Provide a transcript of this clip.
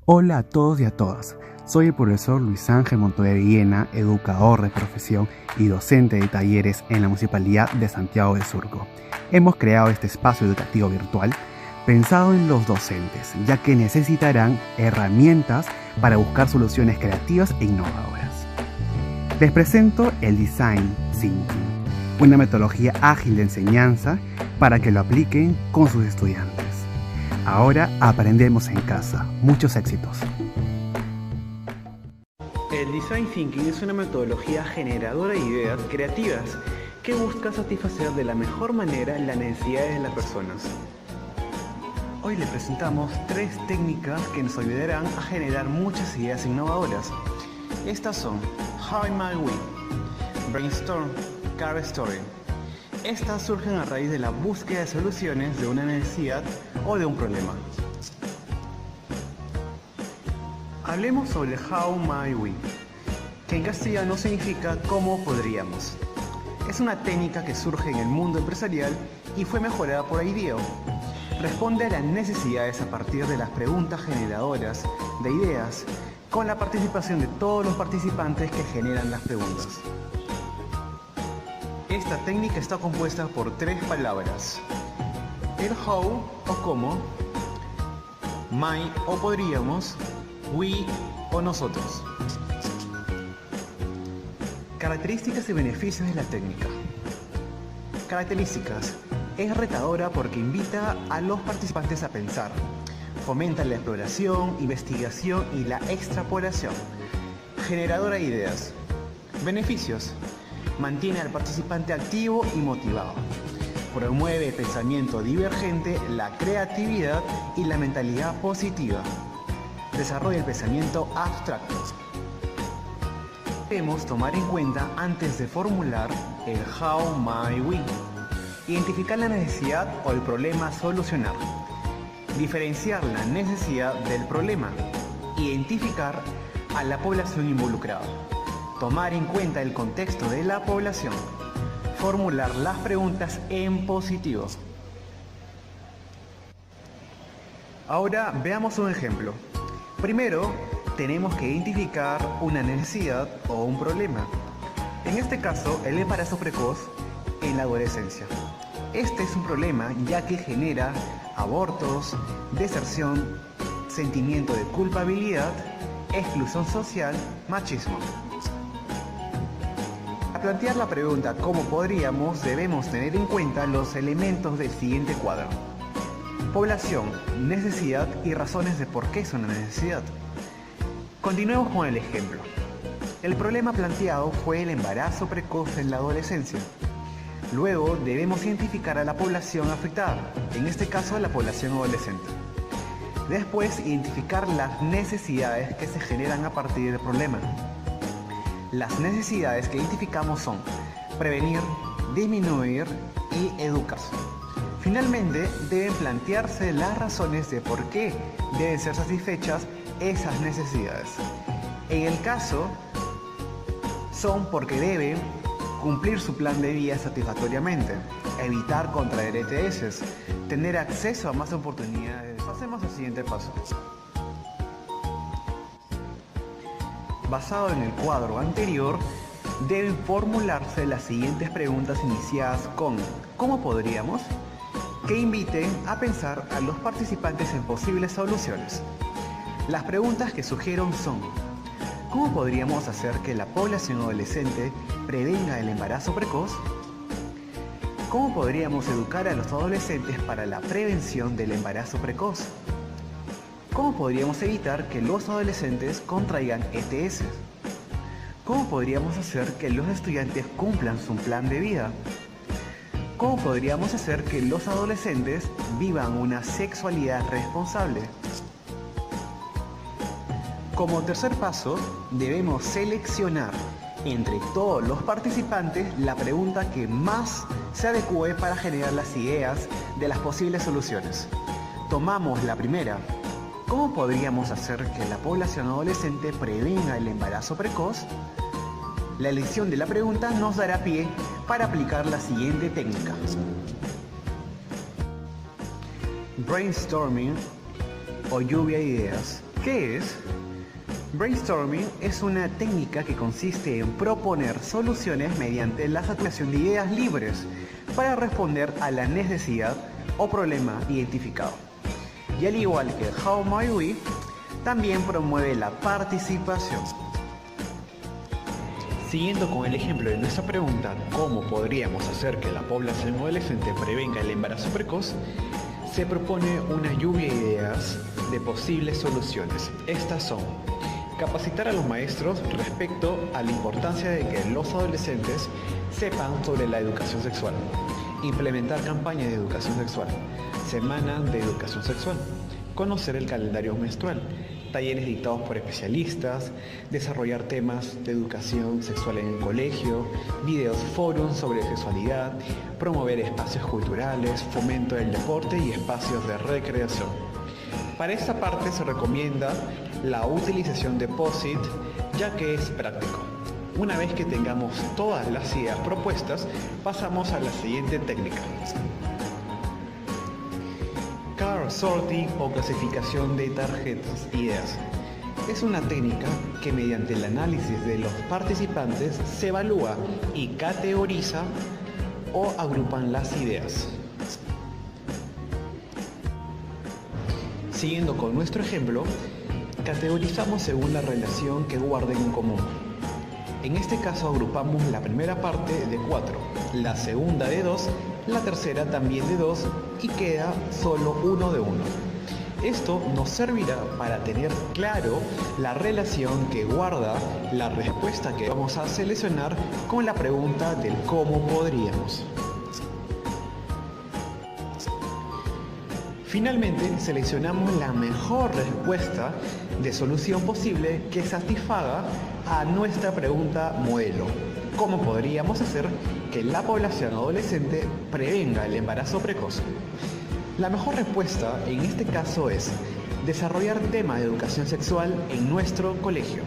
Hola a todos y a todas, soy el profesor Luis Ángel Montoya Villena, educador de profesión y docente de talleres en la Municipalidad de Santiago de Surco. Hemos creado este espacio educativo virtual pensado en los docentes, ya que necesitarán herramientas para buscar soluciones creativas e innovadoras. Les presento el Design Thinking, una metodología ágil de enseñanza para que lo apliquen con sus estudiantes. Ahora aprendemos en casa. Muchos éxitos. El Design Thinking es una metodología generadora de ideas creativas que busca satisfacer de la mejor manera las necesidades de las personas. Hoy les presentamos 3 técnicas que nos ayudarán a generar muchas ideas innovadoras. Estas son How Am I We, Brainstorm, Car Story. Estas surgen a raíz de la búsqueda de soluciones de una necesidad o de un problema. Hablemos sobre How Might We, que en castellano significa ¿cómo podríamos? Es una técnica que surge en el mundo empresarial y fue mejorada por IDEO. Responde a las necesidades a partir de las preguntas generadoras de ideas, con la participación de todos los participantes que generan las preguntas. Esta técnica está compuesta por 3 palabras: el how o cómo, might o podríamos, we o nosotros. Características y beneficios de la técnica. Características: es retadora porque invita a los participantes a pensar, fomenta la exploración, investigación y la extrapolación. Generadora de ideas. Beneficios: mantiene al participante activo y motivado. Promueve el pensamiento divergente, la creatividad y la mentalidad positiva. Desarrolla el pensamiento abstracto. Debemos tomar en cuenta antes de formular el How Might We. Identificar la necesidad o el problema a solucionar. Diferenciar la necesidad del problema. Identificar a la población involucrada. Tomar en cuenta el contexto de la población. Formular las preguntas en positivo. Ahora veamos un ejemplo. Primero, tenemos que identificar una necesidad o un problema. En este caso, el embarazo precoz en la adolescencia. Este es un problema ya que genera abortos, deserción, sentimiento de culpabilidad, exclusión social, machismo. Para plantear la pregunta ¿cómo podríamos? Debemos tener en cuenta los elementos del siguiente cuadro: población, necesidad y razones de por qué es una necesidad. Continuemos con el ejemplo. El problema planteado fue el embarazo precoz en la adolescencia. Luego debemos identificar a la población afectada, en este caso a la población adolescente. Después identificar las necesidades que se generan a partir del problema. Las necesidades que identificamos son prevenir, disminuir y educar. Finalmente, deben plantearse las razones de por qué deben ser satisfechas esas necesidades. En el caso, son porque deben cumplir su plan de vida satisfactoriamente, evitar contraer ETS, tener acceso a más oportunidades. Pasemos al siguiente paso. Basado en el cuadro anterior, deben formularse las siguientes preguntas iniciadas con ¿cómo podríamos?, que inviten a pensar a los participantes en posibles soluciones. Las preguntas que sugiero son: ¿cómo podríamos hacer que la población adolescente prevenga el embarazo precoz? ¿Cómo podríamos educar a los adolescentes para la prevención del embarazo precoz? ¿Cómo podríamos evitar que los adolescentes contraigan ETS? ¿Cómo podríamos hacer que los estudiantes cumplan su plan de vida? ¿Cómo podríamos hacer que los adolescentes vivan una sexualidad responsable? Como tercer paso, debemos seleccionar entre todos los participantes la pregunta que más se adecue para generar las ideas de las posibles soluciones. Tomamos la primera. ¿Cómo podríamos hacer que la población adolescente prevenga el embarazo precoz? La elección de la pregunta nos dará pie para aplicar la siguiente técnica. Brainstorming o lluvia de ideas. ¿Qué es? Brainstorming es una técnica que consiste en proponer soluciones mediante la satisfacción de ideas libres para responder a la necesidad o problema identificado. Y al igual que How Might We, también promueve la participación. Siguiendo con el ejemplo de nuestra pregunta, ¿cómo podríamos hacer que la población adolescente prevenga el embarazo precoz?, se propone una lluvia de ideas de posibles soluciones. Estas son: capacitar a los maestros respecto a la importancia de que los adolescentes sepan sobre la educación sexual, implementar campañas de educación sexual, semana de educación sexual, conocer el calendario menstrual, talleres dictados por especialistas, desarrollar temas de educación sexual en el colegio, videos, forums sobre sexualidad, promover espacios culturales, fomento del deporte y espacios de recreación. Para esta parte se recomienda la utilización de POSIT, ya que es práctico. Una vez que tengamos todas las ideas propuestas, pasamos a la siguiente técnica: Card sorting o clasificación de tarjetas ideas. Es una técnica que mediante el análisis de los participantes se evalúa y categoriza o agrupan las ideas. Siguiendo con nuestro ejemplo, categorizamos según la relación que guarden en común. En este caso agrupamos la primera parte de 4, la segunda de 2, la tercera también de 2 y queda solo uno de 1. Esto nos servirá para tener claro la relación que guarda la respuesta que vamos a seleccionar con la pregunta del cómo podríamos. Finalmente, seleccionamos la mejor respuesta de solución posible que satisfaga a nuestra pregunta modelo. ¿Cómo podríamos hacer que la población adolescente prevenga el embarazo precoz? La mejor respuesta en este caso es desarrollar temas de educación sexual en nuestro colegio.